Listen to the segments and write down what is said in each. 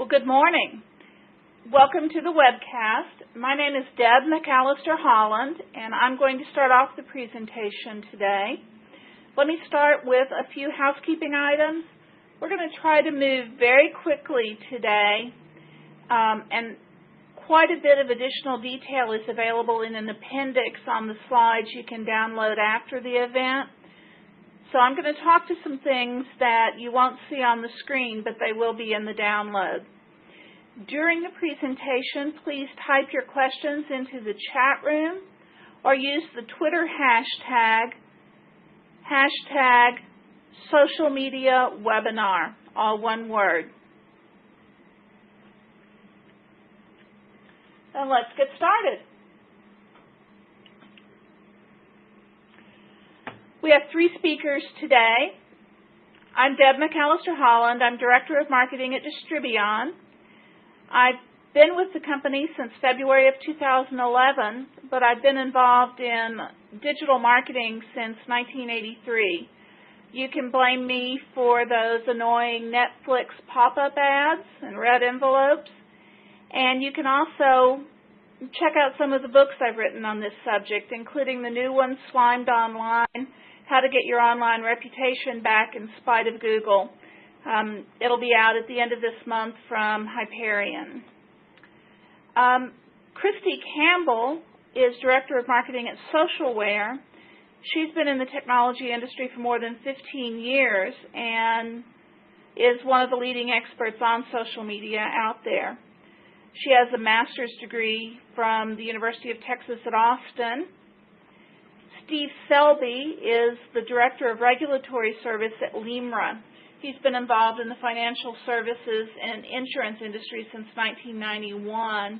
Well, good morning. Welcome to the webcast. My name is Deb McAllister Holland, and I'm going to start off the presentation today. Let me start with a few housekeeping items. We're going to try to move very quickly today, and quite a bit of additional detail is available in an appendix on the slides you can download after the event. So I'm going to talk to some things that you won't see on the screen, but they will be in the download. During the presentation, please type your questions into the chat room or use the Twitter hashtag social media webinar, all one word. And let's get started. We have three speakers today. I'm Deb McAllister Holland. I'm Director of Marketing at Distribuon. I've been with the company since February of 2011, but I've been involved in digital marketing since 1983. You can blame me for those annoying Netflix pop-up ads and red envelopes, and you can also check out some of the books I've written on this subject, including the new one, Slimed Online, How to Get Your Online Reputation Back in Spite of Google. It'll be out at the end of this month from Hyperion. Christy Campbell is Director of Marketing at Socialware. She's been in the technology industry for more than 15 years and is one of the leading experts on social media out there. She has a master's degree from the University of Texas at Austin. Steve Selby is the Director of Regulatory Service at Limra. He's been involved in the financial services and insurance industry since 1991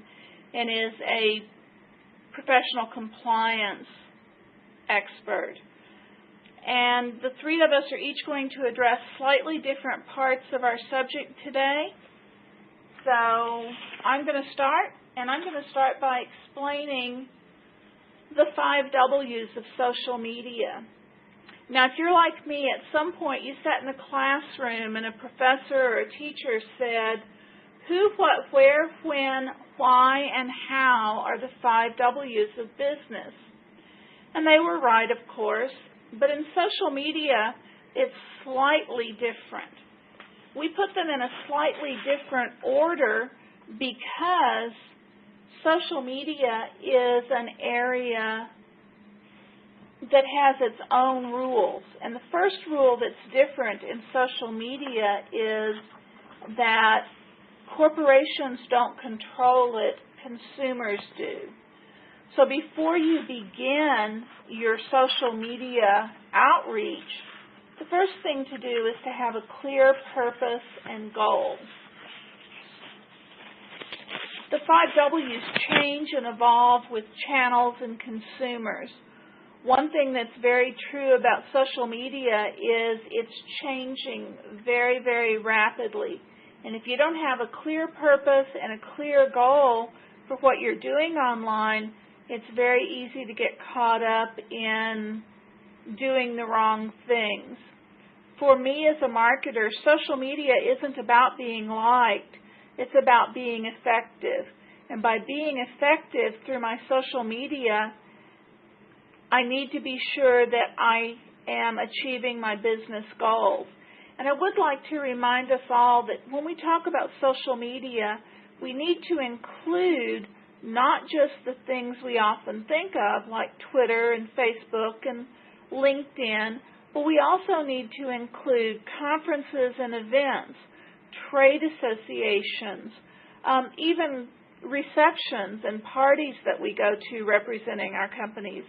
and is a professional compliance expert. And the three of us are each going to address slightly different parts of our subject today. So I'm going to start, and I'm going to start by explaining the 5 W's of social media. Now, if you're like me, at some point you sat in a classroom and a professor or a teacher said, who, what, where, when, why, and how are the 5 W's of business? And they were right, of course, but in social media, it's slightly different. We put them in a slightly different order because social media is an area that has its own rules. And the first rule that's different in social media is that corporations don't control it, consumers do. So before you begin your social media outreach, the first thing to do is to have a clear purpose and goal. The 5 W's change and evolve with channels and consumers. One thing that's very true about social media is it's changing very, very rapidly. And if you don't have a clear purpose and a clear goal for what you're doing online, it's very easy to get caught up in doing the wrong things. For me as a marketer, social media isn't about being liked. It's about being effective. And by being effective through my social media, I need to be sure that I am achieving my business goals. And I would like to remind us all that when we talk about social media, we need to include not just the things we often think of, like Twitter and Facebook and LinkedIn, but we also need to include conferences and events, trade associations, even receptions and parties that we go to representing our companies.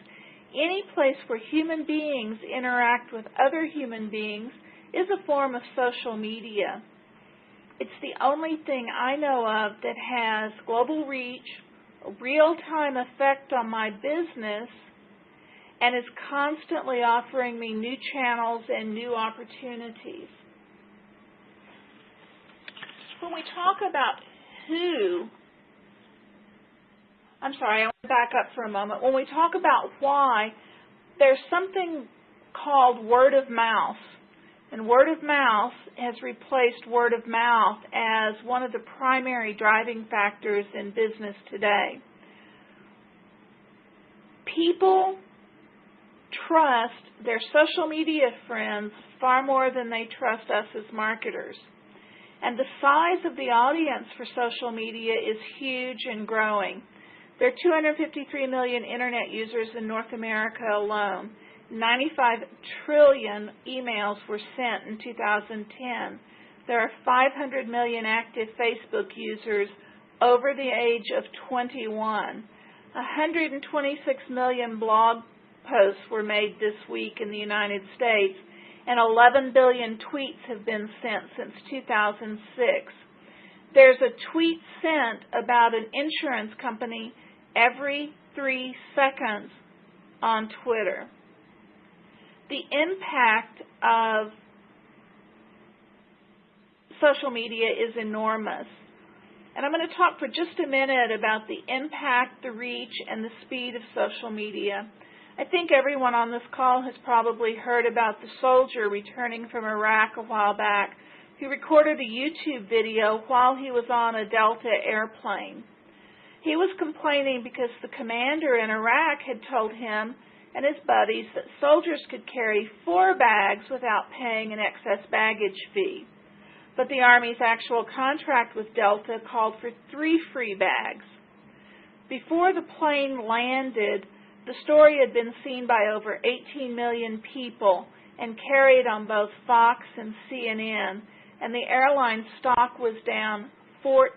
Any place where human beings interact with other human beings is a form of social media. It's the only thing I know of that has global reach, a real-time effect on my business, and is constantly offering me new channels and new opportunities. When we talk about I want to back up for a moment. When we talk about why, there's something called word of mouth. And word of mouth has replaced word of mouth as one of the primary driving factors in business today. People trust their social media friends far more than they trust us as marketers. And the size of the audience for social media is huge and growing. There are 253 million Internet users in North America alone. 95 trillion emails were sent in 2010. There are 500 million active Facebook users over the age of 21. 126 million blog posts were made this week in the United States, and 11 billion tweets have been sent since 2006. There's a tweet sent about an insurance company every 3 seconds on Twitter. The impact of social media is enormous. And I'm going to talk for just a minute about the impact, the reach, and the speed of social media. I think everyone on this call has probably heard about the soldier returning from Iraq a while back who recorded a YouTube video while he was on a Delta airplane. He was complaining because the commander in Iraq had told him and his buddies that soldiers could carry 4 bags without paying an excess baggage fee. But the Army's actual contract with Delta called for 3 free bags. Before the plane landed, the story had been seen by over 18 million people and carried on both Fox and CNN, and the airline stock was down 14%.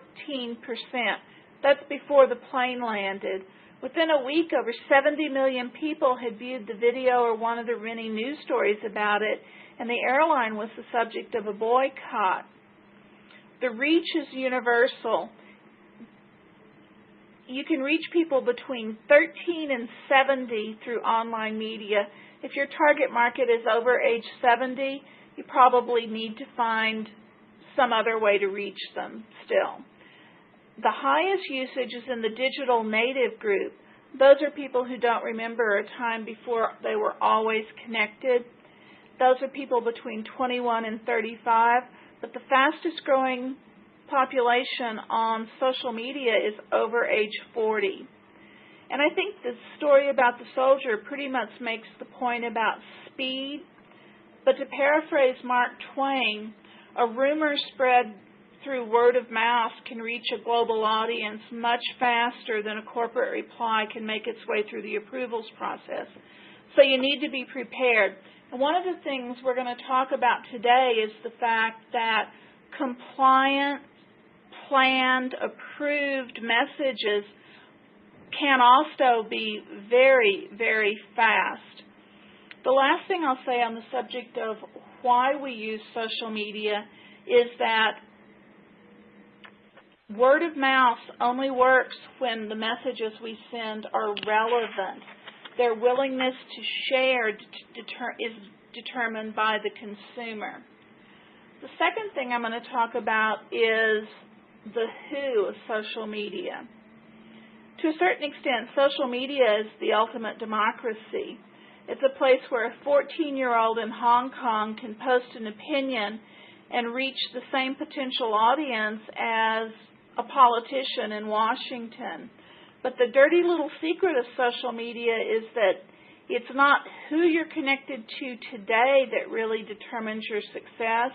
That's before the plane landed. Within a week, over 70 million people had viewed the video or one of the many news stories about it, and the airline was the subject of a boycott. The reach is universal. You can reach people between 13 and 70 through online media. If your target market is over age 70, you probably need to find some other way to reach them still. The highest usage is in the digital native group. Those are people who don't remember a time before they were always connected. Those are people between 21 and 35, but the fastest growing population on social media is over age 40. And I think the story about the soldier pretty much makes the point about speed. But to paraphrase Mark Twain, a rumor spread through word of mouth can reach a global audience much faster than a corporate reply can make its way through the approvals process. So you need to be prepared. And one of the things we're going to talk about today is the fact that compliant, planned, approved messages can also be very, very fast. The last thing I'll say on the subject of why we use social media is that word of mouth only works when the messages we send are relevant. Their willingness to share is determined by the consumer. The second thing I'm going to talk about is the who of social media. To a certain extent, social media is the ultimate democracy. It's a place where a 14-year-old in Hong Kong can post an opinion and reach the same potential audience as a politician in Washington. But the dirty little secret of social media is that it's not who you're connected to today that really determines your success.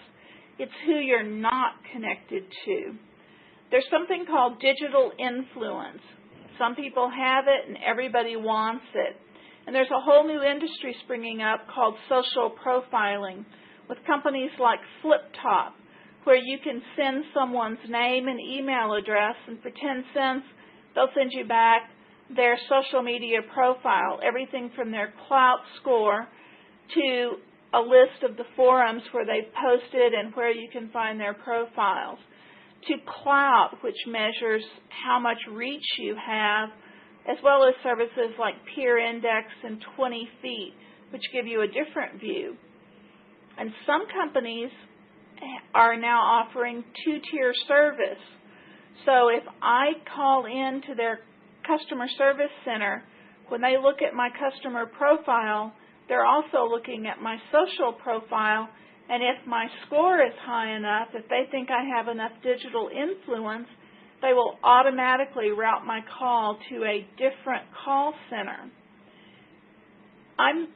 It's who you're not connected to. There's something called digital influence. Some people have it and everybody wants it. And there's a whole new industry springing up called social profiling with companies like FlipTop, where you can send someone's name and email address, and for 10 cents, they'll send you back their social media profile, everything from their Clout score to a list of the forums where they've posted and where you can find their profiles, to Clout, which measures how much reach you have, as well as services like Peer Index and 20 Feet, which give you a different view. And some companies are now offering 2-tier service. So if I call in to their customer service center, when they look at my customer profile, they're also looking at my social profile, And if my score is high enough, if they think I have enough digital influence, they will automatically route my call to a different call center. I'm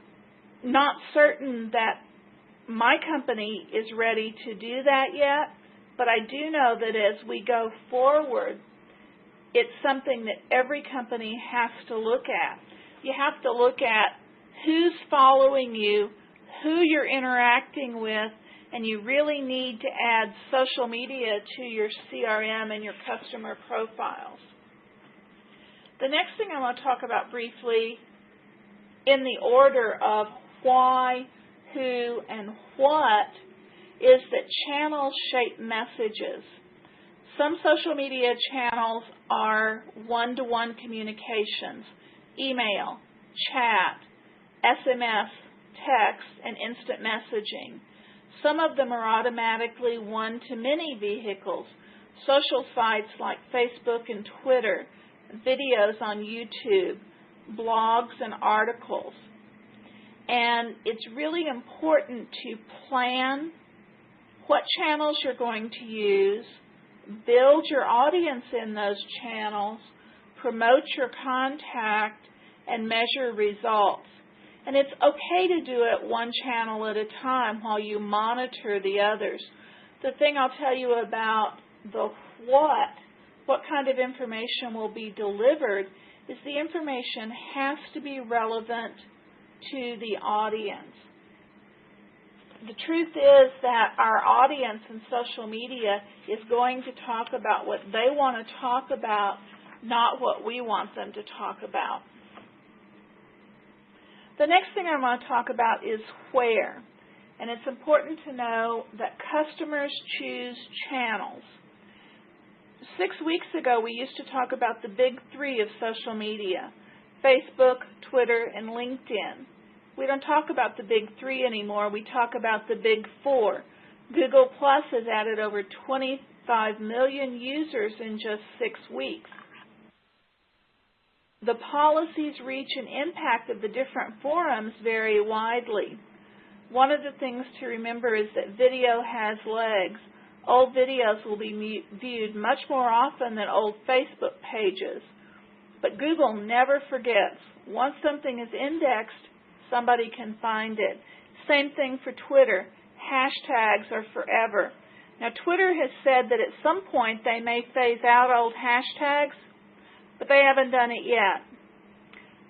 not certain that my company is ready to do that yet, but I do know that as we go forward, it's something that every company has to look at. You have to look at who's following you, who you're interacting with, and you really need to add social media to your CRM and your customer profiles. The next thing I want to talk about briefly, in the order of why, who, and what, is that channels shape messages. Some social media channels are one-to-one communications, email, chat, SMS, text, and instant messaging. Some of them are automatically one-to-many vehicles, social sites like Facebook and Twitter, videos on YouTube, blogs and articles. And it's really important to plan what channels you're going to use, build your audience in those channels, promote your contact, and measure results. And it's okay to do it one channel at a time while you monitor the others. The thing I'll tell you about the what kind of information will be delivered, is the information has to be relevant to the audience. The truth is that our audience in social media is going to talk about what they want to talk about, not what we want them to talk about. The next thing I want to talk about is where. And it's important to know that customers choose channels. 6 weeks ago, we used to talk about the big three of social media: Facebook, Twitter, and LinkedIn. We don't talk about the big three anymore. We talk about the big four. Google Plus has added over 25 million users in just 6 weeks. The policies, reach, and impact of the different forums vary widely. One of the things to remember is that video has legs. Old videos will be viewed much more often than old Facebook pages. But Google never forgets. Once something is indexed, somebody can find it. Same thing for Twitter. Hashtags are forever. Now, Twitter has said that at some point they may phase out old hashtags, but they haven't done it yet.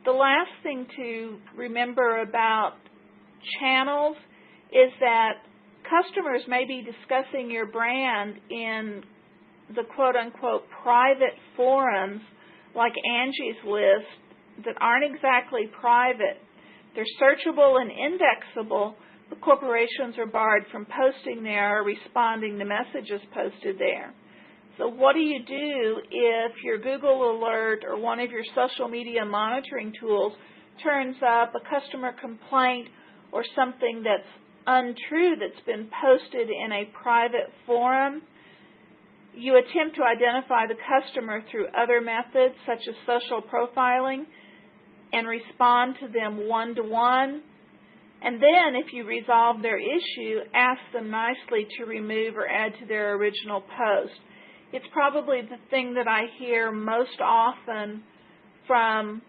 The last thing to remember about channels is that customers may be discussing your brand in the quote-unquote private forums like Angie's List that aren't exactly private. They're searchable and indexable, but corporations are barred from posting there or responding to messages posted there. So what do you do if your Google alert or one of your social media monitoring tools turns up a customer complaint or something that's untrue that's been posted in a private forum? You attempt to identify the customer through other methods such as social profiling and respond to them one-to-one. And then if you resolve their issue, ask them nicely to remove or add to their original post. It's probably the thing that I hear most often from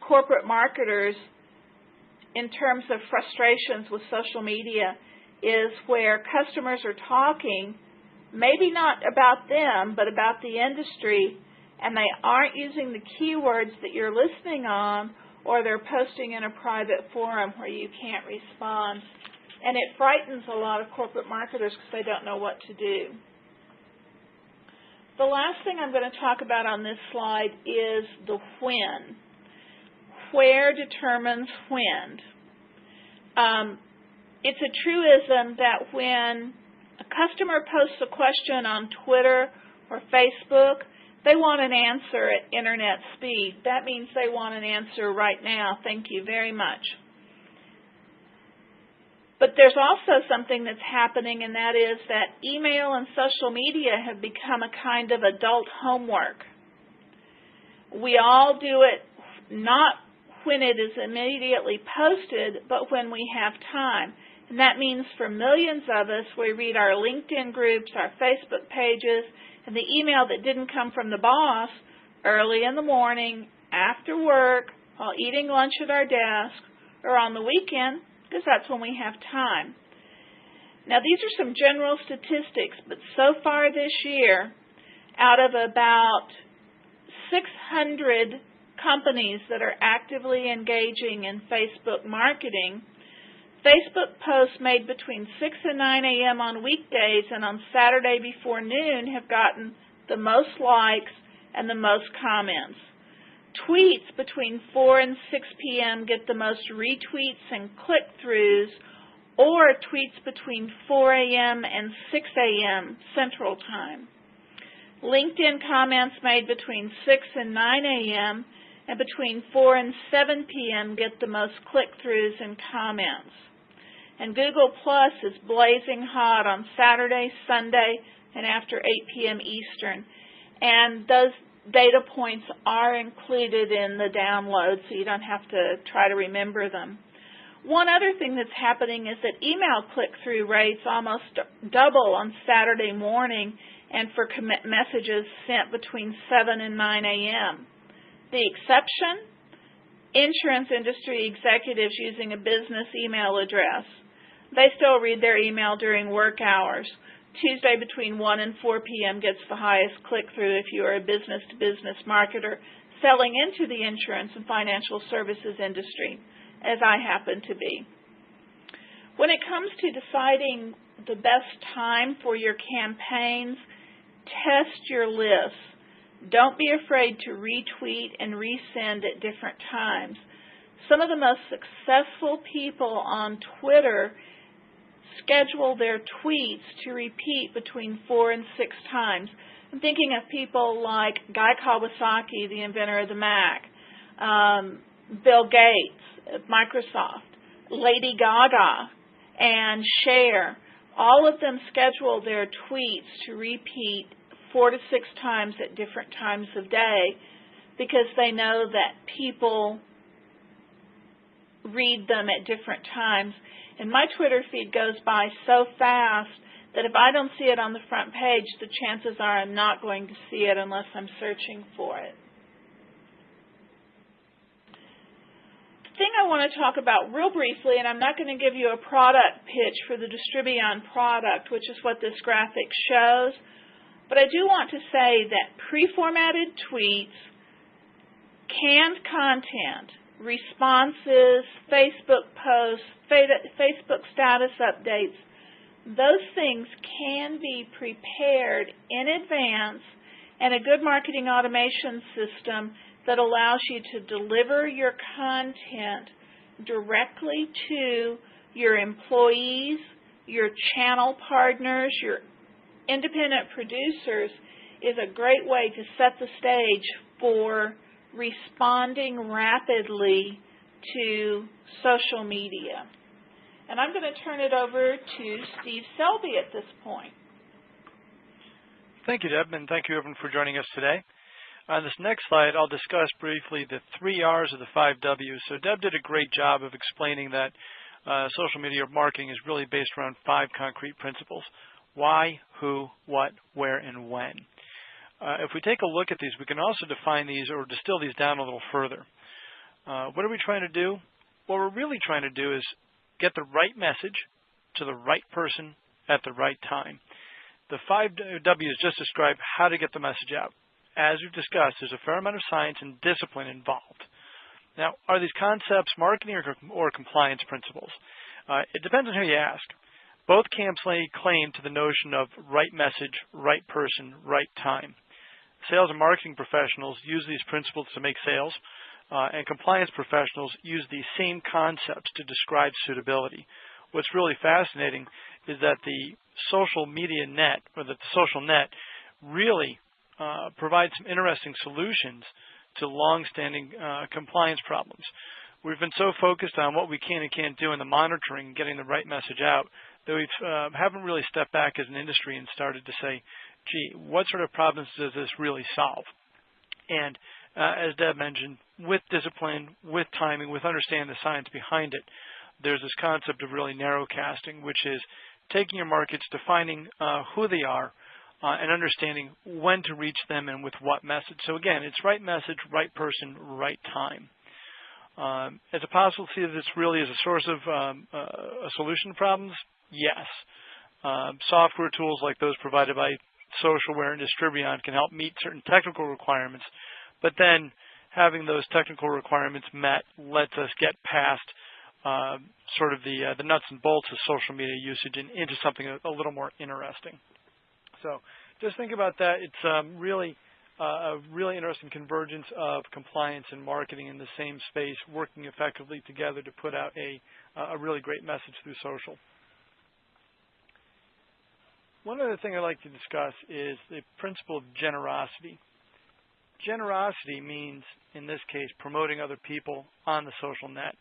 corporate marketers in terms of frustrations with social media, is where customers are talking, maybe not about them, but about the industry, and they aren't using the keywords that you're listening on, or they're posting in a private forum where you can't respond. And it frightens a lot of corporate marketers because they don't know what to do. The last thing I'm going to talk about on this slide is the when. Where determines when. It's a truism that when a customer posts a question on Twitter or Facebook, they want an answer at internet speed. That means they want an answer right now. Thank you very much. But there's also something that's happening, and that is that email and social media have become a kind of adult homework. We all do it not when it is immediately posted, but when we have time. And that means for millions of us, we read our LinkedIn groups, our Facebook pages, and the email that didn't come from the boss early in the morning, after work, while eating lunch at our desk, or on the weekend, because that's when we have time. Now, these are some general statistics, but so far this year, out of about 600 companies that are actively engaging in Facebook marketing, Facebook posts made between 6 and 9 a.m. on weekdays and on Saturday before noon have gotten the most likes and the most comments. Tweets between 4 and 6 p.m. get the most retweets and click-throughs, or tweets between 4 a.m. and 6 a.m. Central Time. LinkedIn comments made between 6 and 9 a.m. and between 4 and 7 p.m. get the most click-throughs and comments. And Google Plus is blazing hot on Saturday, Sunday, and after 8 p.m. Eastern. And those data points are included in the download, so you don't have to try to remember them. One other thing that's happening is that email click-through rates almost double on Saturday morning and for commit messages sent between 7 and 9 a.m. The exception? Insurance industry executives using a business email address. They still read their email during work hours. Tuesday between 1 and 4 p.m. gets the highest click-through if you are a business-to-business marketer selling into the insurance and financial services industry, as I happen to be. When it comes to deciding the best time for your campaigns, test your lists. Don't be afraid to retweet and resend at different times. Some of the most successful people on Twitter schedule their tweets to repeat between 4 and 6 times. I'm thinking of people like Guy Kawasaki, the inventor of the Mac, Bill Gates of Microsoft, Lady Gaga, and Cher. All of them schedule their tweets to repeat 4 to 6 times at different times of day because they know that people read them at different times. And my Twitter feed goes by so fast that if I don't see it on the front page, the chances are I'm not going to see it unless I'm searching for it. The thing I want to talk about real briefly, and I'm not going to give you a product pitch for the Distribuon product, which is what this graphic shows, but I do want to say that pre-formatted tweets, canned content, responses, Facebook posts, Facebook status updates, those things can be prepared in advance, and a good marketing automation system that allows you to deliver your content directly to your employees, your channel partners, your independent producers is a great way to set the stage for responding rapidly to social media. And I'm going to turn it over to Steve Selby at this point. Thank you, Deb, and thank you, everyone, for joining us today. On this next slide, I'll discuss briefly the 3 R's of the 5 W's. So Deb did a great job of explaining that social media marketing is really based around 5 concrete principles: why, who, what, where, and when. If we take a look at these, we can also define these or distill these down a little further. What are we trying to do? What we're really trying to do is get the right message to the right person at the right time. The 5 W's just describe how to get the message out. As we've discussed, there's a fair amount of science and discipline involved. Now, are these concepts marketing or compliance principles? It depends on who you ask. Both camps lay claim to the notion of right message, right person, right time. Sales and marketing professionals use these principles to make sales, and compliance professionals use these same concepts to describe suitability. What's really fascinating is that the social media net, or the social net, really provides some interesting solutions to long-standing compliance problems. We've been so focused on what we can and can't do in the monitoring and getting the right message out that we haven't really stepped back as an industry and started to say, gee, what sort of problems does this really solve? And as Deb mentioned, with discipline, with timing, with understanding the science behind it, there's this concept of really narrow casting, which is taking your markets, defining who they are, and understanding when to reach them and with what message. So again, it's right message, right person, right time. Is it possible to see that this really is a source of a solution to problems? Yes. Software tools like those provided by Socialware and Distribuon can help meet certain technical requirements, but then having those technical requirements met lets us get past sort of the nuts and bolts of social media usage and into something a little more interesting. So just think about that. It's really a really interesting convergence of compliance and marketing in the same space, working effectively together to put out a really great message through social. One other thing I'd like to discuss is the principle of generosity. Generosity means, in this case, promoting other people on the social net.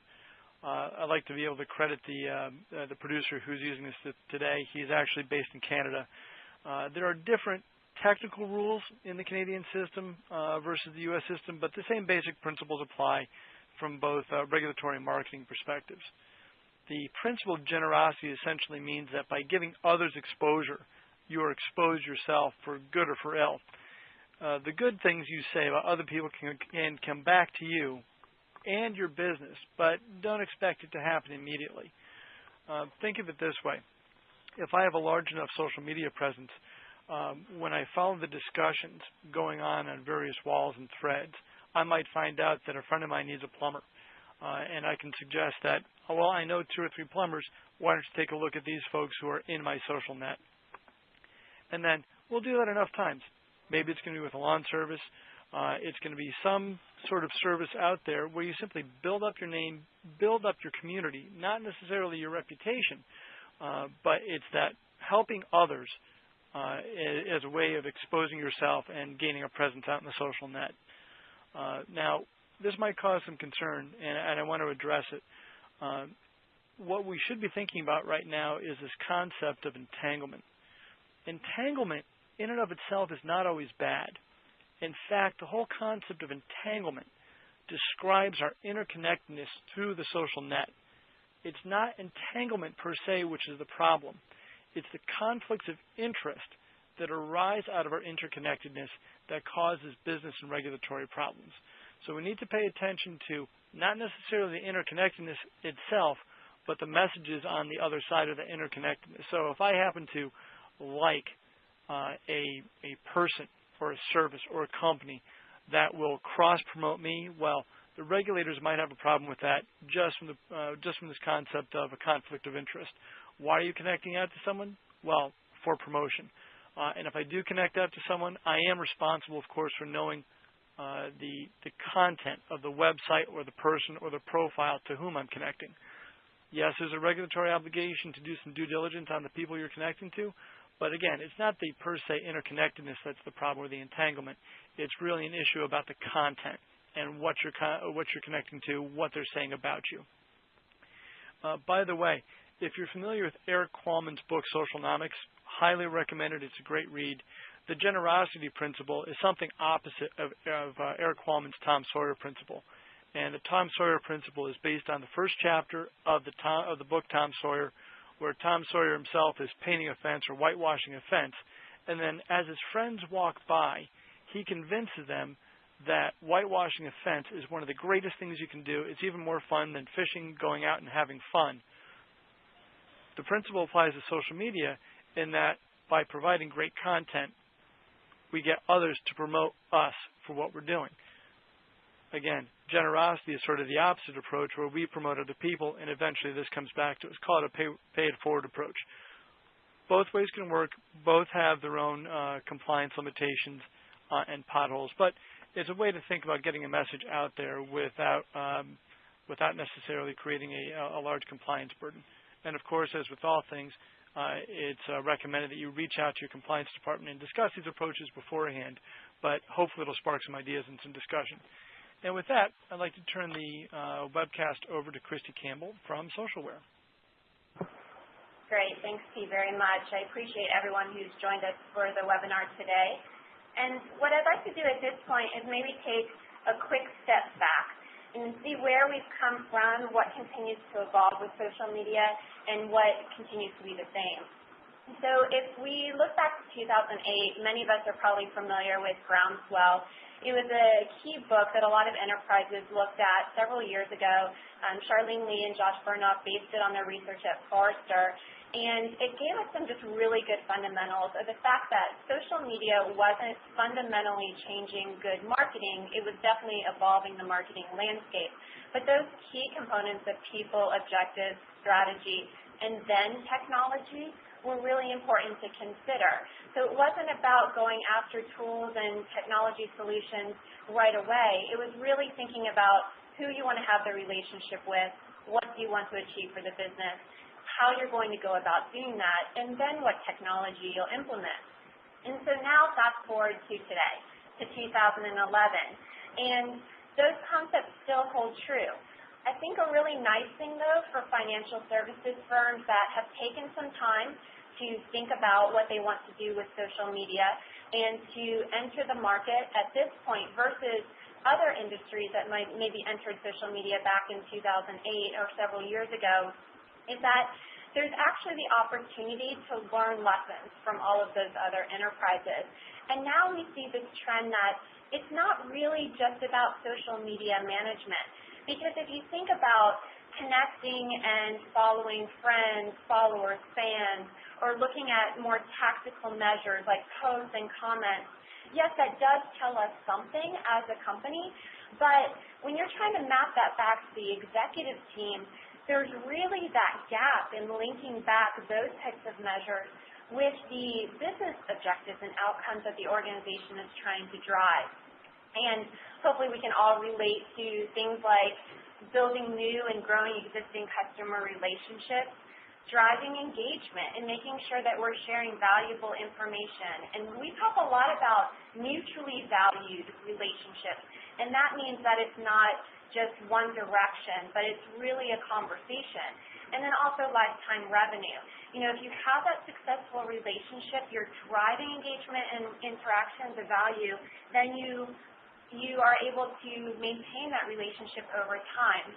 I'd like to be able to credit the producer who's using this today. He's actually based in Canada. There are different technical rules in the Canadian system versus the U.S. system, but the same basic principles apply from both regulatory and marketing perspectives. The principle of generosity essentially means that by giving others exposure, you are exposed yourself for good or for ill. The good things you say about other people can come back to you and your business, but don't expect it to happen immediately. Think of it this way. If I have a large enough social media presence, when I follow the discussions going on various walls and threads, I might find out that a friend of mine needs a plumber. And I can suggest that, well, I know 2 or 3 plumbers. Why don't you take a look at these folks who are in my social net? And then we'll do that enough times. Maybe it's going to be with a lawn service. It's going to be some sort of service out there where you simply build up your name, build up your community, not necessarily your reputation, but it's that helping others as a way of exposing yourself and gaining a presence out in the social net. Now, this might cause some concern, and I want to address it. What we should be thinking about right now is this concept of entanglement. Entanglement in and of itself is not always bad. In fact, the whole concept of entanglement describes our interconnectedness through the social net. It's not entanglement per se which is the problem. It's the conflicts of interest that arise out of our interconnectedness that causes business and regulatory problems. So we need to pay attention to not necessarily the interconnectedness itself, but the messages on the other side of the interconnectedness. So if I happen to like a person or a service or a company that will cross-promote me, well, the regulators might have a problem with that just from this concept of a conflict of interest. Why are you connecting out to someone? Well, for promotion. And if I do connect out to someone, I am responsible, of course, for knowing the content of the website or the person or the profile to whom I'm connecting. Yes, there's a regulatory obligation to do some due diligence on the people you're connecting to, but again, it's not the per se interconnectedness that's the problem or the entanglement. It's really an issue about the content and what you're connecting to, what they're saying about you. By the way, if you're familiar with Eric Qualman's book, Socialnomics, highly recommended. It's a great read. The generosity principle is something opposite of Eric Qualman's Tom Sawyer principle. And the Tom Sawyer principle is based on the first chapter of the book Tom Sawyer, where Tom Sawyer himself is painting a fence or whitewashing a fence. And then as his friends walk by, he convinces them that whitewashing a fence is one of the greatest things you can do. It's even more fun than fishing, going out and having fun. The principle applies to social media in that by providing great content, we get others to promote us for what we're doing. Again, generosity is sort of the opposite approach where we promote other people, and eventually this comes back to, it's called a pay-it-forward approach. Both ways can work. Both have their own compliance limitations and potholes, but it's a way to think about getting a message out there without necessarily creating a large compliance burden. And of course, as with all things, it's recommended that you reach out to your compliance department and discuss these approaches beforehand, but hopefully it'll spark some ideas and some discussion. And with that, I'd like to turn the webcast over to Christy Campbell from Socialware. Great. Thanks, Steve, very much. I appreciate everyone who's joined us for the webinar today. And what I'd like to do at this point is maybe take a quick step back and see where we've come from, what continues to evolve with social media, and what continues to be the same. So if we look back to 2008, many of us are probably familiar with Groundswell. It was a key book that a lot of enterprises looked at several years ago. Charlene Lee and Josh Burnoff based it on their research at Forrester, and it gave us some just really good fundamentals of the fact that social media wasn't fundamentally changing good marketing. It was definitely evolving the marketing landscape. But those key components of people, objectives, strategy, and then technology were really important to consider. So it wasn't about going after tools and technology solutions right away. It was really thinking about who you want to have the relationship with, what you want to achieve for the business, how you're going to go about doing that, and then what technology you'll implement. And so now fast forward to today, to 2011, and those concepts still hold true. I think a really nice thing, though, for financial services firms that have taken some time to think about what they want to do with social media and to enter the market at this point versus other industries that might maybe entered social media back in 2008 or several years ago, is that there's actually the opportunity to learn lessons from all of those other enterprises. And now we see this trend that it's not really just about social media management. Because if you think about connecting and following friends, followers, fans, or looking at more tactical measures like posts and comments, yes, that does tell us something as a company, but when you're trying to map that back to the executive team, there's really that gap in linking back those types of measures with the business objectives and outcomes that the organization is trying to drive. And hopefully we can all relate to things like building new and growing existing customer relationships, driving engagement, and making sure that we're sharing valuable information. And we talk a lot about mutually valued relationships, and that means that it's not just one direction, but it's really a conversation. And then also lifetime revenue. You know, if you have that successful relationship, you're driving engagement and interactions of value, then you are able to maintain that relationship over time.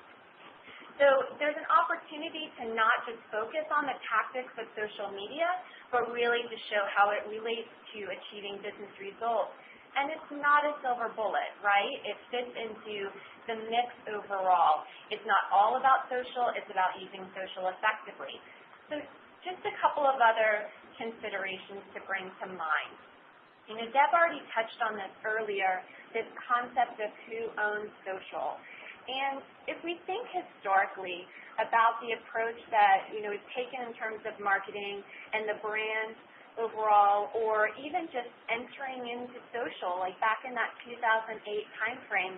So there's an opportunity to not just focus on the tactics of social media, but really to show how it relates to achieving business results. And it's not a silver bullet, right? It fits into the mix overall. It's not all about social, it's about using social effectively. So just a couple of other considerations to bring to mind. You know, Deb already touched on this earlier, this concept of who owns social. And if we think historically about the approach that, you know, we've taken in terms of marketing and the brand overall, or even just entering into social, like back in that 2008 timeframe,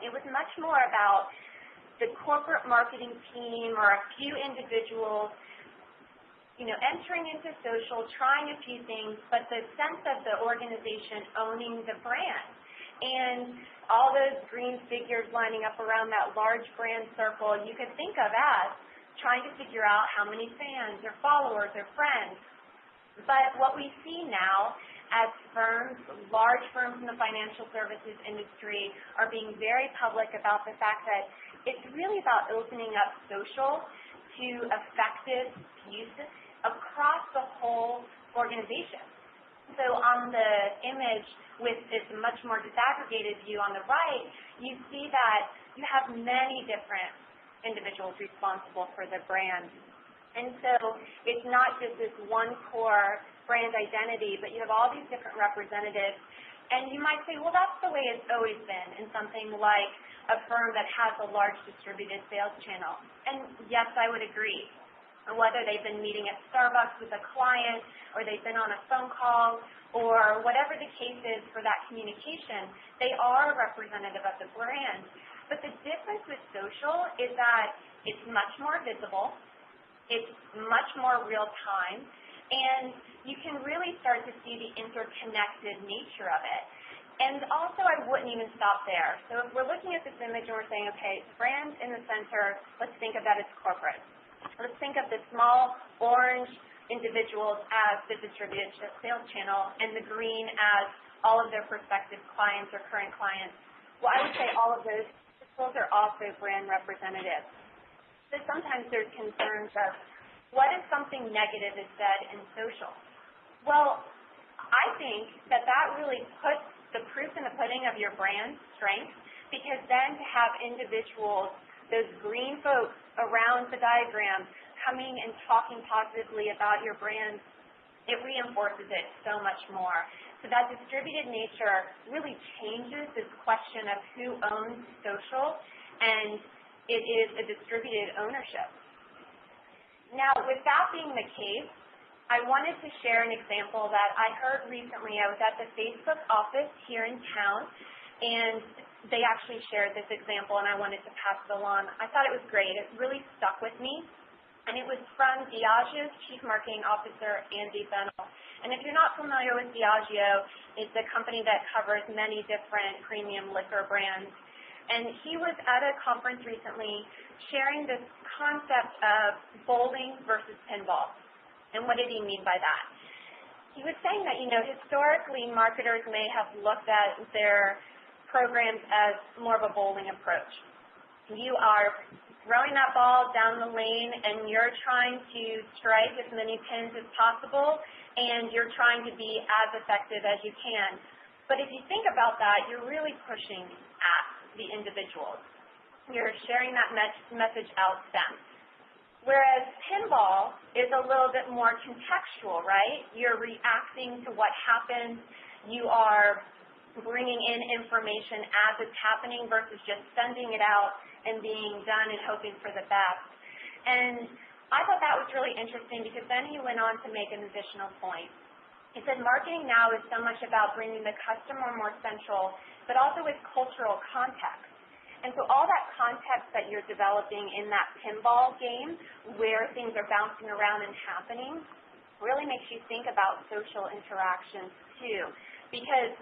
it was much more about the corporate marketing team or a few individuals, you know, entering into social, trying a few things, but the sense of the organization owning the brand. And all those green figures lining up around that large brand circle you could think of as trying to figure out how many fans or followers or friends. But what we see now as firms, large firms in the financial services industry, are being very public about the fact that it's really about opening up social to effective use across the whole organization. So on the image with this much more disaggregated view on the right, you see that you have many different individuals responsible for the brand. And so it's not just this one core brand identity, but you have all these different representatives. And you might say, well, that's the way it's always been in something like a firm that has a large distributed sales channel. And yes, I would agree. Whether they've been meeting at Starbucks with a client, or they've been on a phone call, or whatever the case is for that communication, they are representative of the brand. But the difference with social is that it's much more visible, it's much more real time, and you can really start to see the interconnected nature of it. And also, I wouldn't even stop there. So if we're looking at this image and we're saying, okay, brand in the center, let's think of that as corporate. Let's think of the small orange individuals as the distributed sales channel and the green as all of their prospective clients or current clients. Well, I would say all of those Those are also brand representatives. So sometimes there's concerns of what if something negative is said in social? Well, I think that really puts the proof in the pudding of your brand strength, because then to have individuals, those green folks around the diagram, coming and talking positively about your brand, it reinforces it so much more. So that distributed nature really changes this question of who owns social, and it is a distributed ownership. Now, with that being the case, I wanted to share an example that I heard recently. I was at the Facebook office here in town, and they actually shared this example, and I wanted to pass it along. I thought it was great. It really stuck with me. And it was from Diageo's Chief Marketing Officer, Andy Bennell. And if you're not familiar with Diageo, it's a company that covers many different premium liquor brands. And he was at a conference recently sharing this concept of bowling versus pinball. And what did he mean by that? He was saying that, historically marketers may have looked at their programs as more of a bowling approach. You are throwing that ball down the lane, and you're trying to strike as many pins as possible, and you're trying to be as effective as you can. But if you think about that, you're really pushing at the individuals. You're sharing that message out to them. Whereas pinball is a little bit more contextual, right? You're reacting to what happens. You are bringing in information as it's happening versus just sending it out and being done and hoping for the best. And I thought that was really interesting, because then he went on to make an additional point. He said marketing now is so much about bringing the customer more central, but also with cultural context. And so all that context that you're developing in that pinball game, where things are bouncing around and happening, really makes you think about social interactions too. Because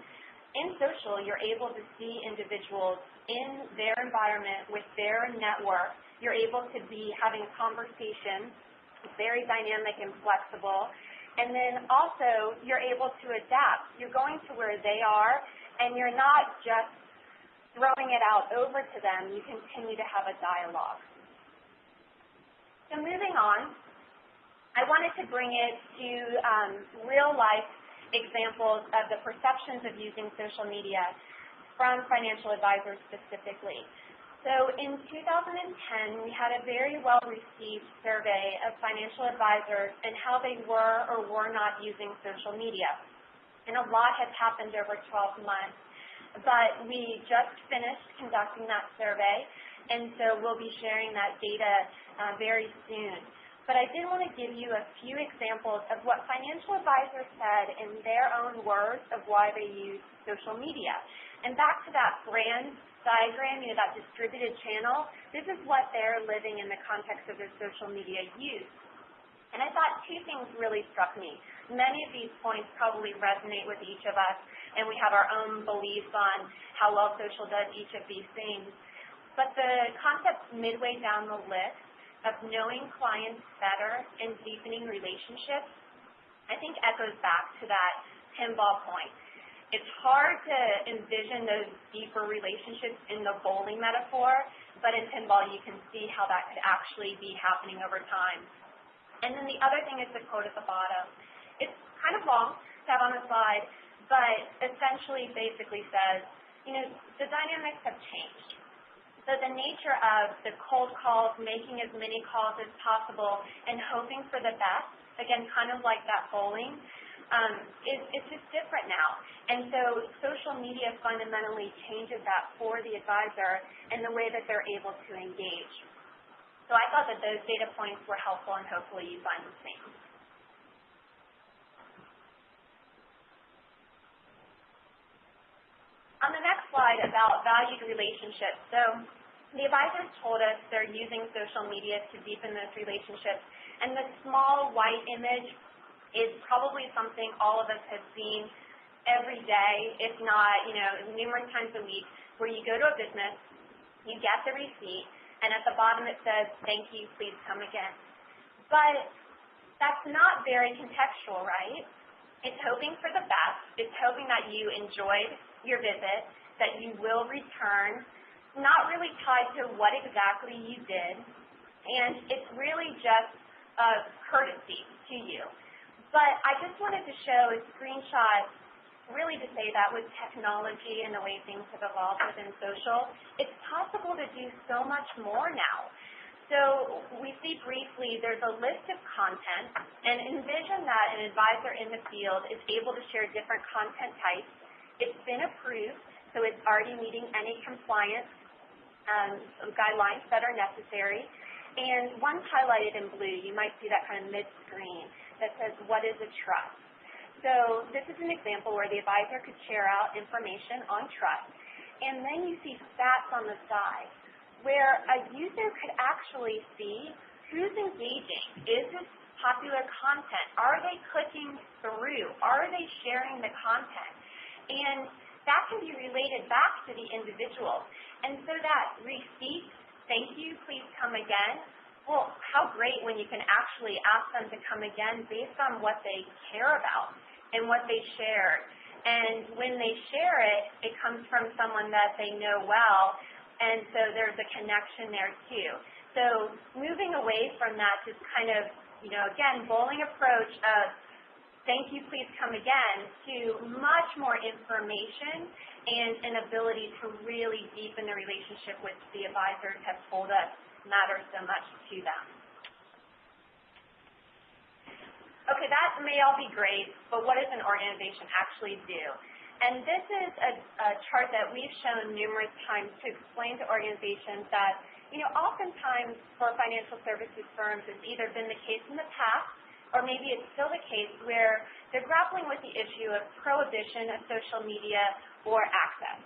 in social, you're able to see individuals in their environment with their network. You're able to be having a conversation, very dynamic and flexible. And then also, you're able to adapt. You're going to where they are, and you're not just throwing it out over to them. You continue to have a dialogue. So moving on, I wanted to bring it to real-life examples of the perceptions of using social media from financial advisors specifically. So in 2010, we had a very well-received survey of financial advisors and how they were or were not using social media. And a lot has happened over 12 months. But we just finished conducting that survey, and so we'll be sharing that data very soon. But I did want to give you a few examples of what financial advisors said in their own words of why they use social media. And back to that brand diagram, that distributed channel, this is what they're living in the context of their social media use. And I thought two things really struck me. Many of these points probably resonate with each of us, and we have our own beliefs on how well social does each of these things. But the concept midway down the list of knowing clients better and deepening relationships, I think echoes back to that pinball point. It's hard to envision those deeper relationships in the bowling metaphor, but in pinball you can see how that could actually be happening over time. And then the other thing is the quote at the bottom. It's kind of long to have on the slide, but essentially basically says, the dynamics have changed. So the nature of the cold calls, making as many calls as possible, and hoping for the best, again, kind of like that bowling, it's just different now. And so social media fundamentally changes that for the advisor and the way that they're able to engage. So I thought that those data points were helpful, and hopefully you find the same. On the next slide about valued relationships. So the advisors told us they're using social media to deepen those relationships. And the small white image is probably something all of us have seen every day, if not, numerous times a week, where you go to a business, you get the receipt, and at the bottom it says, "Thank you, please come again." But that's not very contextual, right? It's hoping for the best. It's hoping that you enjoyed your visit, that you will return, not really tied to what exactly you did, and it's really just a courtesy to you. But I just wanted to show a screenshot really to say that with technology and the way things have evolved within social, it's possible to do so much more now. So we see briefly there's a list of content, and envision that an advisor in the field is able to share different content types. It's been approved, so it's already meeting any compliance guidelines that are necessary. And one's highlighted in blue. You might see that kind of mid-screen that says, what is a trust? So this is an example where the advisor could share out information on trust. And then you see stats on the side where a user could actually see who's engaging. Is this popular content? Are they clicking through? Are they sharing the content? And that can be related back to the individual. And so that receipt, thank you, please come again. Well, how great when you can actually ask them to come again based on what they care about and what they shared. And when they share it, it comes from someone that they know well, and so there's a connection there too. So moving away from that just kind of, again, bowling approach of thank you, please come again, to much more information and an ability to really deepen the relationship which the advisors have told us matters so much to them. Okay, that may all be great, but what does an organization actually do? And this is a chart that we've shown numerous times to explain to organizations that, oftentimes for financial services firms, it's either been the case in the past, or maybe it's still the case where they're grappling with the issue of prohibition of social media or access.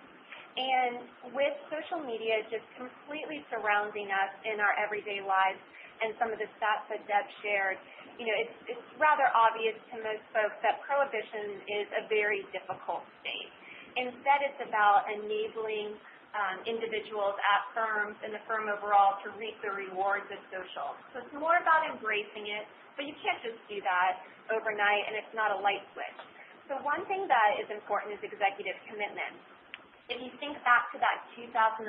And with social media just completely surrounding us in our everyday lives and some of the stats that Deb shared, it's rather obvious to most folks that prohibition is a very difficult state. Instead, it's about enabling individuals at firms and the firm overall to reap the rewards of social. So it's more about embracing it, but you can't just do that overnight, and it's not a light switch. So one thing that is important is executive commitment. If you think back to that 2011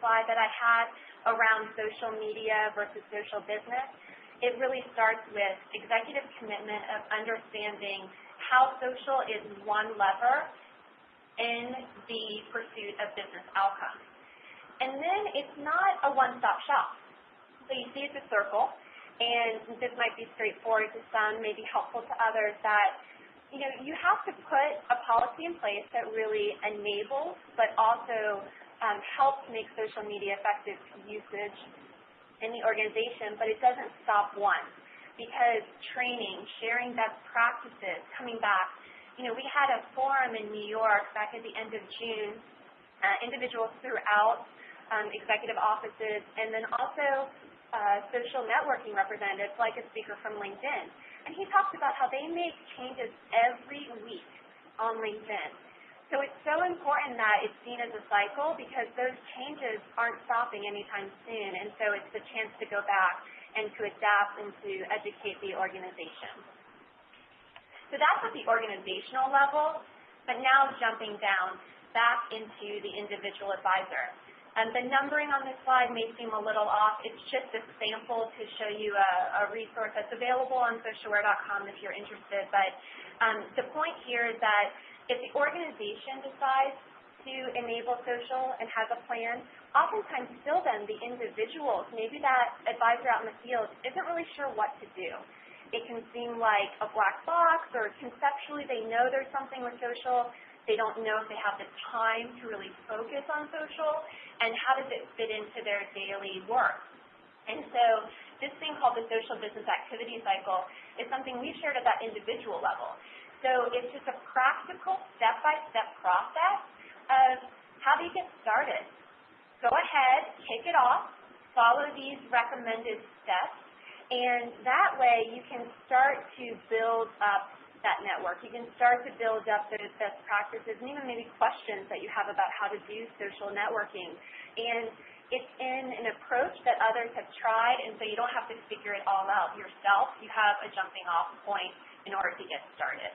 slide that I had around social media versus social business, it really starts with executive commitment of understanding how social is one lever in the pursuit of business outcomes. And then it's not a one-stop shop. So you see it's a circle, and this might be straightforward to some, maybe helpful to others, that you have to put a policy in place that really enables, but also helps make social media effective usage in the organization, but it doesn't stop once, because training, sharing best practices, coming back. We had a forum in New York back at the end of June, individuals throughout executive offices, and then also social networking representatives like a speaker from LinkedIn. And he talked about how they make changes every week on LinkedIn. So it's so important that it's seen as a cycle, because those changes aren't stopping anytime soon. And so it's the chance to go back and to adapt and to educate the organization. So that's at the organizational level, but now jumping down back into the individual advisor. The numbering on this slide may seem a little off. It's just a sample to show you a resource that's available on socialware.com if you're interested. But the point here is that if the organization decides to enable social and has a plan, oftentimes still then the individuals, maybe that advisor out in the field, isn't really sure what to do. It can seem like a black box, or conceptually they know there's something with social. They don't know if they have the time to really focus on social, and how does it fit into their daily work. And so this thing called the social business activity cycle is something we've shared at that individual level. So it's just a practical step-by-step process of how do you get started. Go ahead, kick it off, follow these recommended steps, and that way you can start to build up that network. You can start to build up those best practices and even maybe questions that you have about how to do social networking. And it's in an approach that others have tried, and so you don't have to figure it all out yourself. You have a jumping off point in order to get started.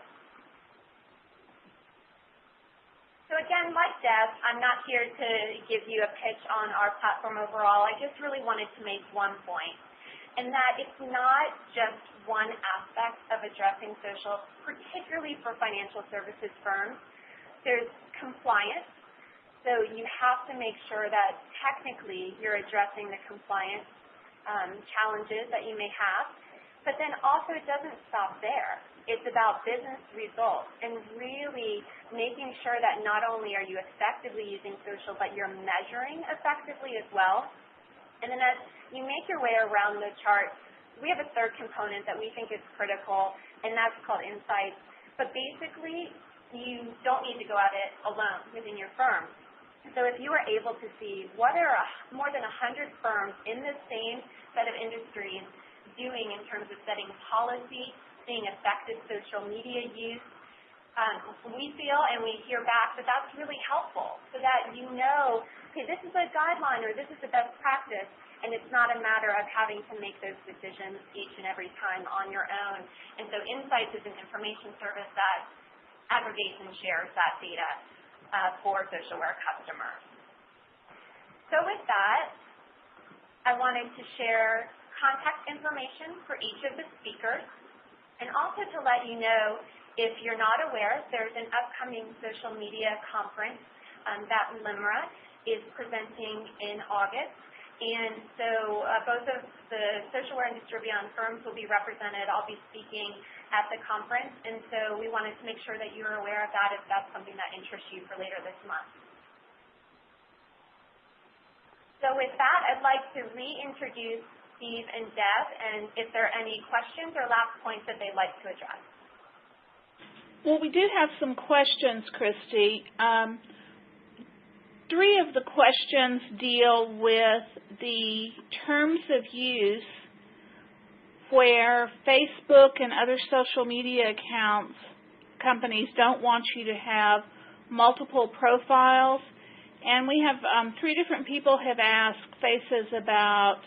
So So again, like Deb, I'm not here to give you a pitch on our platform overall. I just really wanted to make one point, and that it's not just one aspect of addressing social, particularly for financial services firms. There's compliance. So you have to make sure that technically you're addressing the compliance challenges that you may have. But then also it doesn't stop there. It's about business results and really making sure that not only are you effectively using social, but you're measuring effectively as well. And then as you make your way around the chart, we have a third component that we think is critical, and that's called insights. But basically, you don't need to go at it alone within your firm. So if you are able to see what are more than 100 firms in the same set of industries doing in terms of setting policy, seeing effective social media use, we feel and we hear back that that's really helpful so that you know, okay, this is a guideline or this is the best practice, and it's not a matter of having to make those decisions each and every time on your own. And so Insights is an information service that aggregates and shares that data for socialware customers. So with that, I wanted to share contact information for each of the speakers, and also to let you know, if you're not aware, there's an upcoming social media conference that LIMRA is presenting in August. And so both of the socialware and Distribuon firms will be represented. I'll be speaking at the conference, and so we wanted to make sure that you're aware of that if that's something that interests you for later this month. So with that, I'd like to reintroduce Steve and Deb, and if there are any questions or last points that they'd like to address. Well, we did have some questions, Christy. 3 of the questions deal with the terms of use where Facebook and other social media accounts, companies don't want you to have multiple profiles. And we have 3 different people have asked Faces about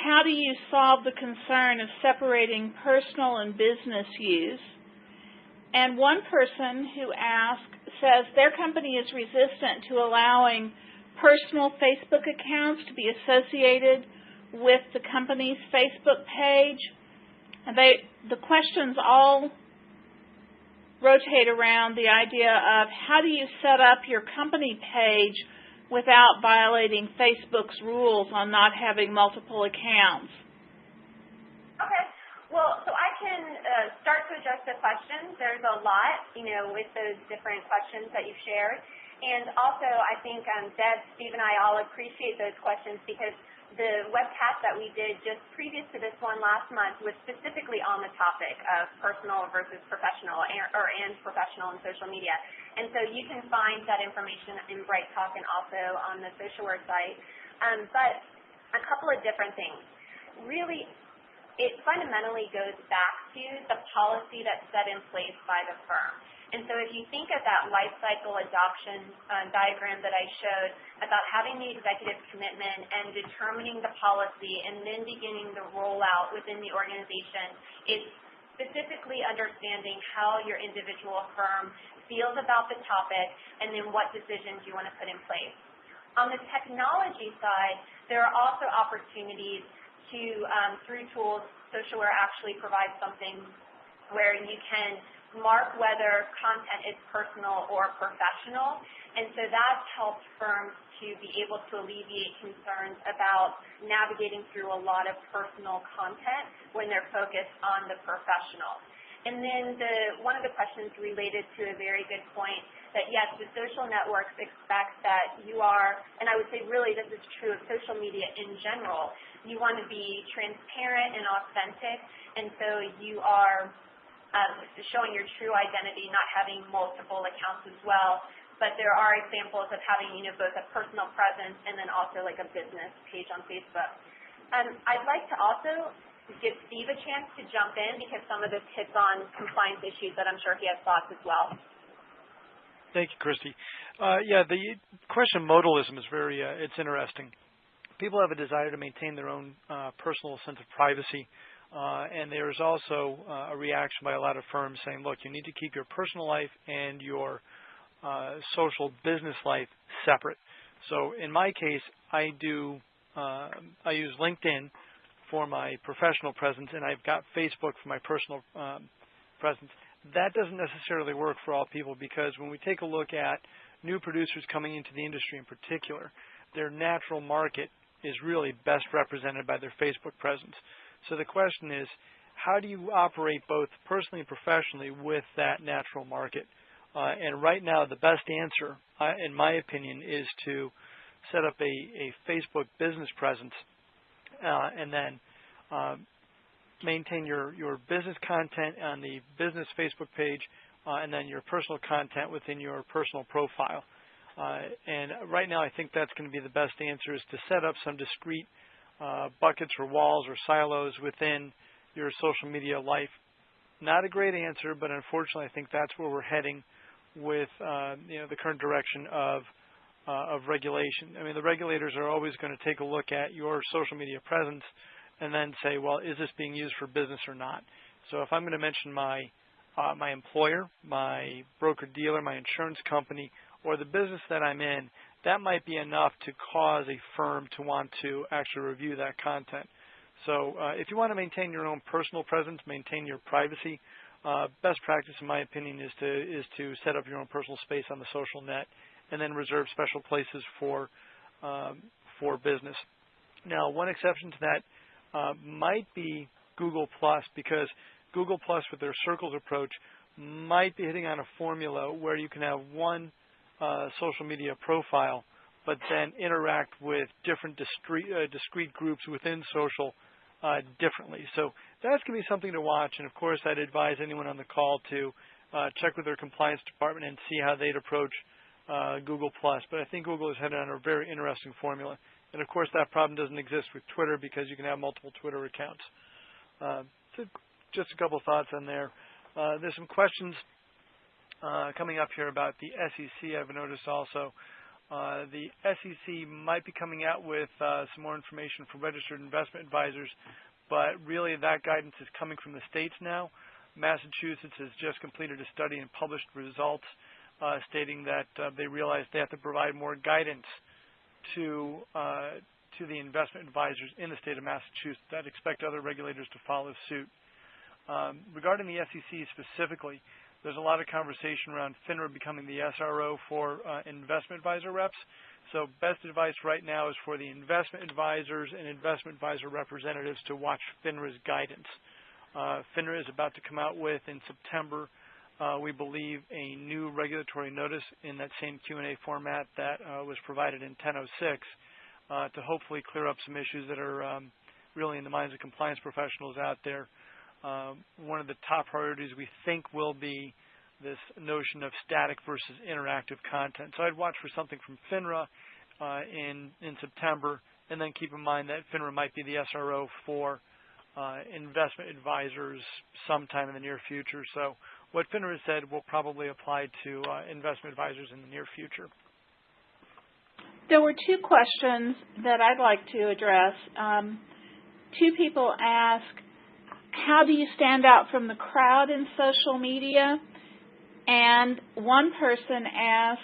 how do you solve the concern of separating personal and business use. And one person who asked says their company is resistant to allowing personal Facebook accounts to be associated with the company's Facebook page. And the questions all rotate around the idea of how do you set up your company page without violating Facebook's rules on not having multiple accounts. Okay. Well, so I can start to address the questions. There's a lot, with those different questions that you've shared. And also, I think Deb, Steve, and I all appreciate those questions because the webcast that we did just previous to this one last month was specifically on the topic of personal versus professional and professional and social media. And so you can find that information in Bright Talk and also on the socialware site. But a couple of different things. Really, it fundamentally goes back to the policy that's set in place by the firm. And so if you think of that life cycle adoption diagram that I showed about having the executive commitment and determining the policy and then beginning the rollout within the organization, it's specifically understanding how your individual firm feels about the topic and then what decisions you want to put in place. On the technology side, there are also opportunities to, through tools, socialware actually provides something where you can mark whether content is personal or professional, and so that's helped firms to be able to alleviate concerns about navigating through a lot of personal content when they're focused on the professional. And then one of the questions related to a very good point that yes, the social networks expect that you are, and I would say really this is true of social media in general, you want to be transparent and authentic, and so you are showing your true identity, not having multiple accounts as well. But there are examples of having, both a personal presence and then also like a business page on Facebook. I'd like to also give Steve a chance to jump in because some of this hits on compliance issues that I'm sure he has thoughts as well. Thank you, Christy. The question of modalism is it's interesting. People have a desire to maintain their own personal sense of privacy. And there's also a reaction by a lot of firms saying, look, you need to keep your personal life and your social business life separate. So in my case, I use LinkedIn for my professional presence, and I've got Facebook for my personal presence. That doesn't necessarily work for all people, because when we take a look at new producers coming into the industry in particular, their natural market is really best represented by their Facebook presence. So the question is, how do you operate both personally and professionally with that natural market? And right now, the best answer, in my opinion, is to set up a Facebook business presence and then maintain your business content on the business Facebook page and then your personal content within your personal profile. And right now, I think that's going to be the best answer, is to set up some discrete buckets or walls or silos within your social media life. Not a great answer, but unfortunately, I think that's where we're heading with the current direction of regulation. I mean, the regulators are always going to take a look at your social media presence and then say, well, is this being used for business or not? So if I'm going to mention my employer, my broker-dealer, my insurance company, or the business that I'm in, that might be enough to cause a firm to want to actually review that content. So if you want to maintain your own personal presence, maintain your privacy, best practice, in my opinion, is to set up your own personal space on the social net and then reserve special places for business. Now, one exception to that might be Google+, because Google+, with their circles approach, might be hitting on a formula where you can have one social media profile, but then interact with different discrete groups within social differently. So that's going to be something to watch. And, of course, I'd advise anyone on the call to check with their compliance department and see how they'd approach Google+. But I think Google is headed on a very interesting formula. And, of course, that problem doesn't exist with Twitter, because you can have multiple Twitter accounts. So just a couple thoughts on there. There's some questions coming up here about the SEC, I've noticed also. The SEC might be coming out with some more information for registered investment advisors, but really that guidance is coming from the states now. Massachusetts has just completed a study and published results stating that they realize they have to provide more guidance to the investment advisors in the state of Massachusetts. I'd expect other regulators to follow suit. Regarding the SEC specifically, there's a lot of conversation around FINRA becoming the SRO for investment advisor reps. So best advice right now is for the investment advisors and investment advisor representatives to watch FINRA's guidance. FINRA is about to come out with, in September, we believe, a new regulatory notice in that same Q&A format that was provided in 1006 to hopefully clear up some issues that are really in the minds of compliance professionals out there. One of the top priorities we think will be this notion of static versus interactive content. So I'd watch for something from FINRA in September, and then keep in mind that FINRA might be the SRO for investment advisors sometime in the near future. So what FINRA has said will probably apply to investment advisors in the near future. There were two questions that I'd like to address. Two people ask, how do you stand out from the crowd in social media? And one person asked,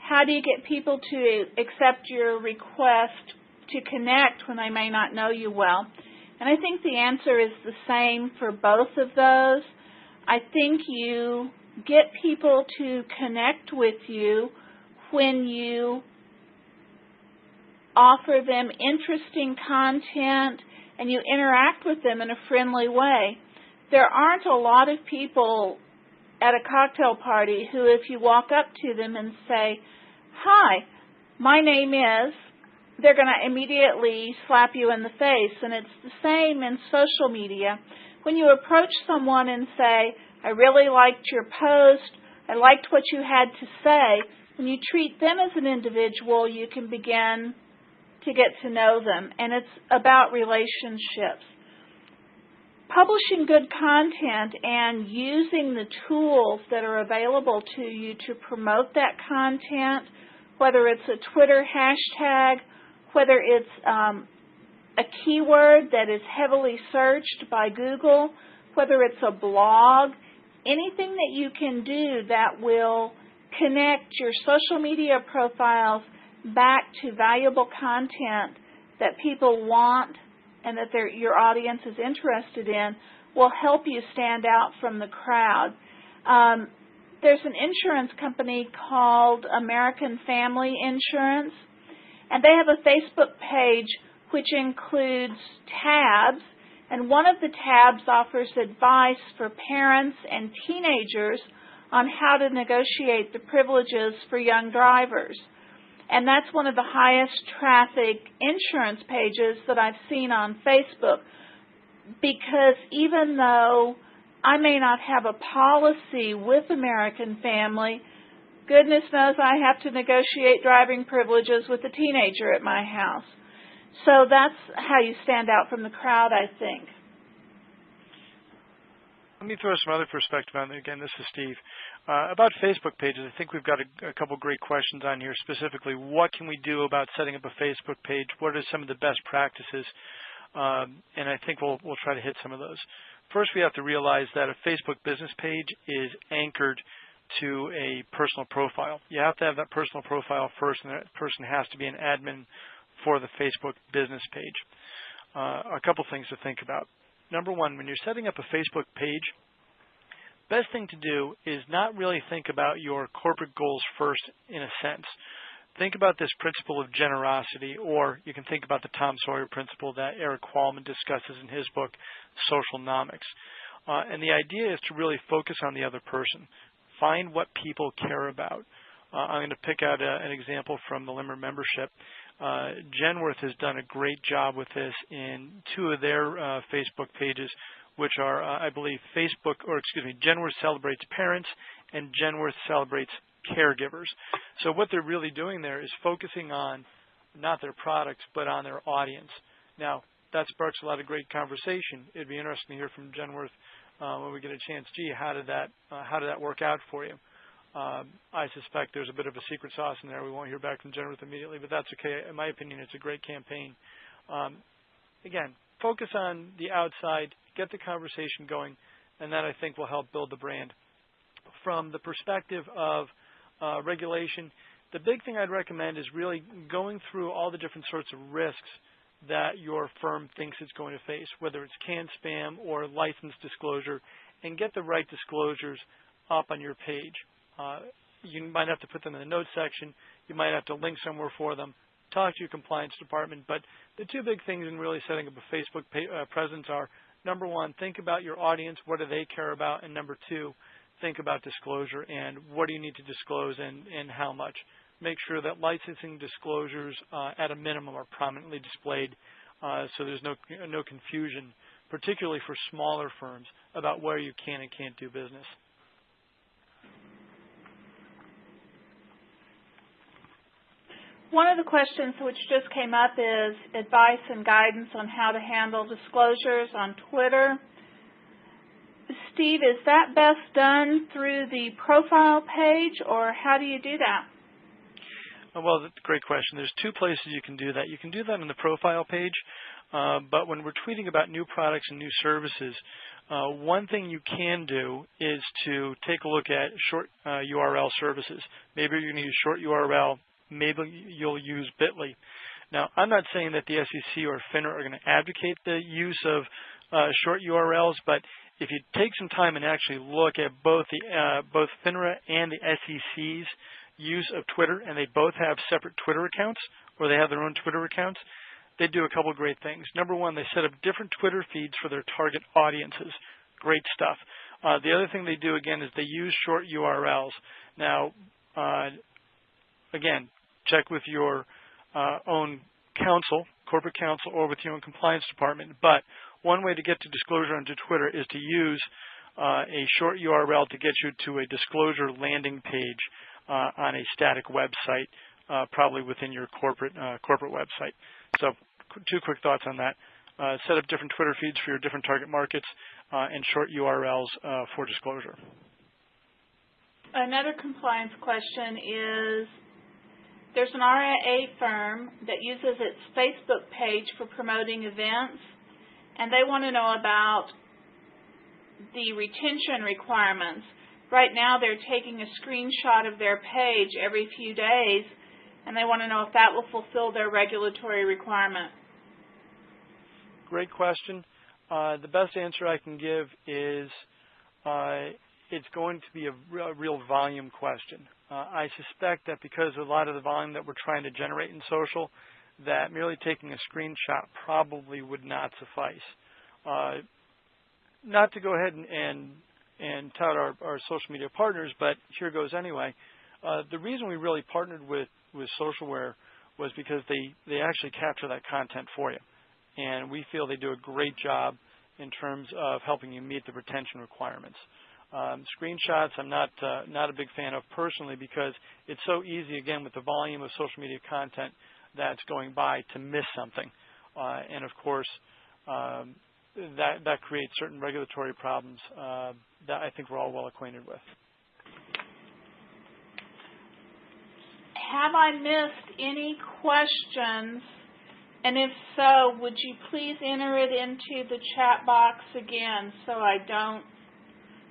how do you get people to accept your request to connect when they may not know you well? And I think the answer is the same for both of those. I think you get people to connect with you when you offer them interesting content and you interact with them in a friendly way. There aren't a lot of people at a cocktail party who, if you walk up to them and say, hi, my name is, they're going to immediately slap you in the face. And it's the same in social media. When you approach someone and say, I really liked your post, I liked what you had to say, when you treat them as an individual, you can begin to get to know them. And it's about relationships. Publishing good content and using the tools that are available to you to promote that content, whether it's a Twitter hashtag, whether it's a keyword that is heavily searched by Google, whether it's a blog, anything that you can do that will connect your social media profiles back to valuable content that people want and that your audience is interested in will help you stand out from the crowd. There's an insurance company called American Family Insurance, and they have a Facebook page which includes tabs, and one of the tabs offers advice for parents and teenagers on how to negotiate the privileges for young drivers. And that's one of the highest traffic insurance pages that I've seen on Facebook, because even though I may not have a policy with American Family, goodness knows I have to negotiate driving privileges with a teenager at my house. So that's how you stand out from the crowd, I think. Let me throw some other perspective on it. Again, this is Steve. About Facebook pages, I think we've got a couple great questions on here. Specifically, what can we do about setting up a Facebook page? What are some of the best practices? And I think we'll try to hit some of those. First, we have to realize that a Facebook business page is anchored to a personal profile. You have to have that personal profile first, and that person has to be an admin for the Facebook business page. A couple things to think about. Number one, when you're setting up a Facebook page, best thing to do is not really think about your corporate goals first, in a sense. Think about this principle of generosity, or you can think about the Tom Sawyer principle that Eric Qualman discusses in his book, Socialnomics. And the idea is to really focus on the other person. Find what people care about. I'm going to pick out an example from the Limmer membership. Genworth has done a great job with this in two of their Facebook pages, which are, I believe, Genworth Celebrates Parents and Genworth Celebrates Caregivers. So what they're really doing there is focusing on not their products, but on their audience. Now, that sparks a lot of great conversation. It'd be interesting to hear from Genworth when we get a chance. Gee, how did that work out for you? I suspect there's a bit of a secret sauce in there. We won't hear back from Genworth immediately, but that's okay. In my opinion, it's a great campaign. Again, focus on the outside, get the conversation going, and that, I think, will help build the brand. From the perspective of regulation, the big thing I'd recommend is really going through all the different sorts of risks that your firm thinks it's going to face, whether it's canned spam or license disclosure, and get the right disclosures up on your page. You might have to put them in the notes section. You might have to link somewhere for them. Talk to your compliance department. But the two big things in really setting up a Facebook presence are, number one, think about your audience. What do they care about? And number two, think about disclosure and what do you need to disclose and how much. Make sure that licensing disclosures at a minimum are prominently displayed so there's no confusion, particularly for smaller firms, about where you can and can't do business. One of the questions which just came up is advice and guidance on how to handle disclosures on Twitter. Steve, is that best done through the profile page, or how do you do that? Well, that's a great question. There's two places you can do that. You can do that on the profile page, but when we're tweeting about new products and new services, one thing you can do is to take a look at short URL services. Maybe you're going to use short URL. Maybe you'll use Bitly. Now, I'm not saying that the SEC or FINRA are going to advocate the use of short URLs, but if you take some time and actually look at both FINRA and the SEC's use of Twitter, and they both have separate Twitter accounts, or they have their own Twitter accounts, they do a couple of great things. Number one, they set up different Twitter feeds for their target audiences. Great stuff. The other thing they do, again, is they use short URLs. Now, again, check with your own counsel, corporate counsel, or with your own compliance department. But one way to get to disclosure onto Twitter is to use a short URL to get you to a disclosure landing page on a static website, probably within your corporate website. So two quick thoughts on that. Set up different Twitter feeds for your different target markets and short URLs for disclosure. Another compliance question is, there's an RIA firm that uses its Facebook page for promoting events, and they want to know about the retention requirements. right now they're taking a screenshot of their page every few days, and they want to know if that will fulfill their regulatory requirement. Great question. The best answer I can give is it's going to be a real volume question. I suspect that because of a lot of the volume that we're trying to generate in social, that merely taking a screenshot probably would not suffice. Not to go ahead and tout our social media partners, but here goes anyway. The reason we really partnered with Socialware was because they actually capture that content for you. And we feel they do a great job in terms of helping you meet the retention requirements. Screenshots I'm not a big fan of personally because it's so easy, again, with the volume of social media content that's going by to miss something. And, of course, that creates certain regulatory problems that I think we're all well acquainted with. Have I missed any questions? And if so, would you please enter it into the chat box again so I don't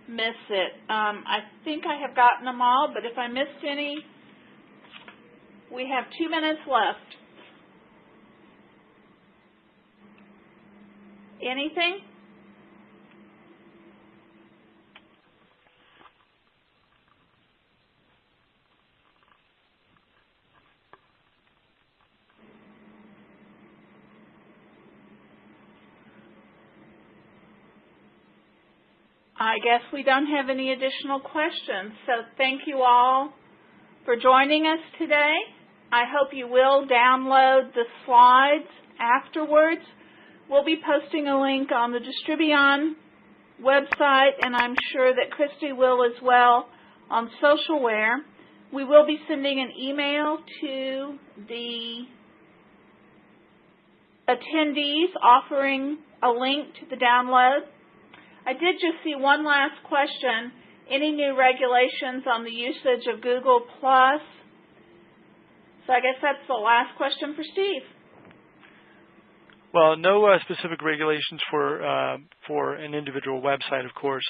miss it? I think I have gotten them all, but if I missed any, we have 2 minutes left. Anything? I guess we don't have any additional questions. So thank you all for joining us today. I hope you will download the slides afterwards. We'll be posting a link on the Distribuon website, and I'm sure that Christy will as well on Socialware. We will be sending an email to the attendees offering a link to the download. I did just see one last question. Any new regulations on the usage of Google+? So I guess that's the last question for Steve. Well, no specific regulations for an individual website, of course,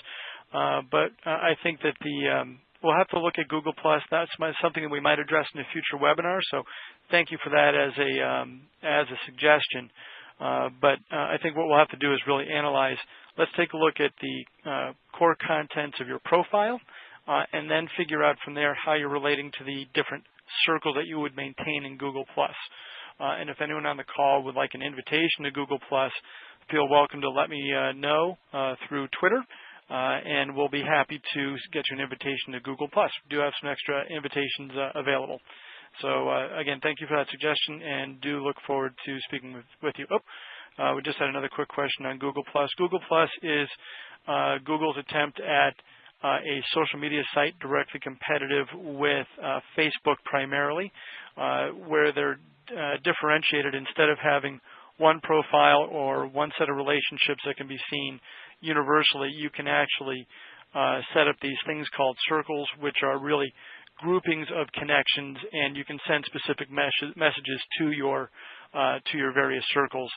but I think that we'll have to look at Google+. That's something that we might address in a future webinar. So thank you for that as a suggestion. But I think what we'll have to do is really analyze. Let's take a look at the core contents of your profile and then figure out from there how you're relating to the different circles that you would maintain in Google+. And if anyone on the call would like an invitation to Google+, feel welcome to let me know through Twitter, and we'll be happy to get you an invitation to Google+. We do have some extra invitations available. So, again, thank you for that suggestion, and do look forward to speaking with you. We just had another quick question on Google+. Google+ is Google's attempt at a social media site directly competitive with Facebook primarily, where they're differentiated. Instead of having one profile or one set of relationships that can be seen universally, you can actually set up these things called circles, which are really groupings of connections, and you can send specific messages to your various circles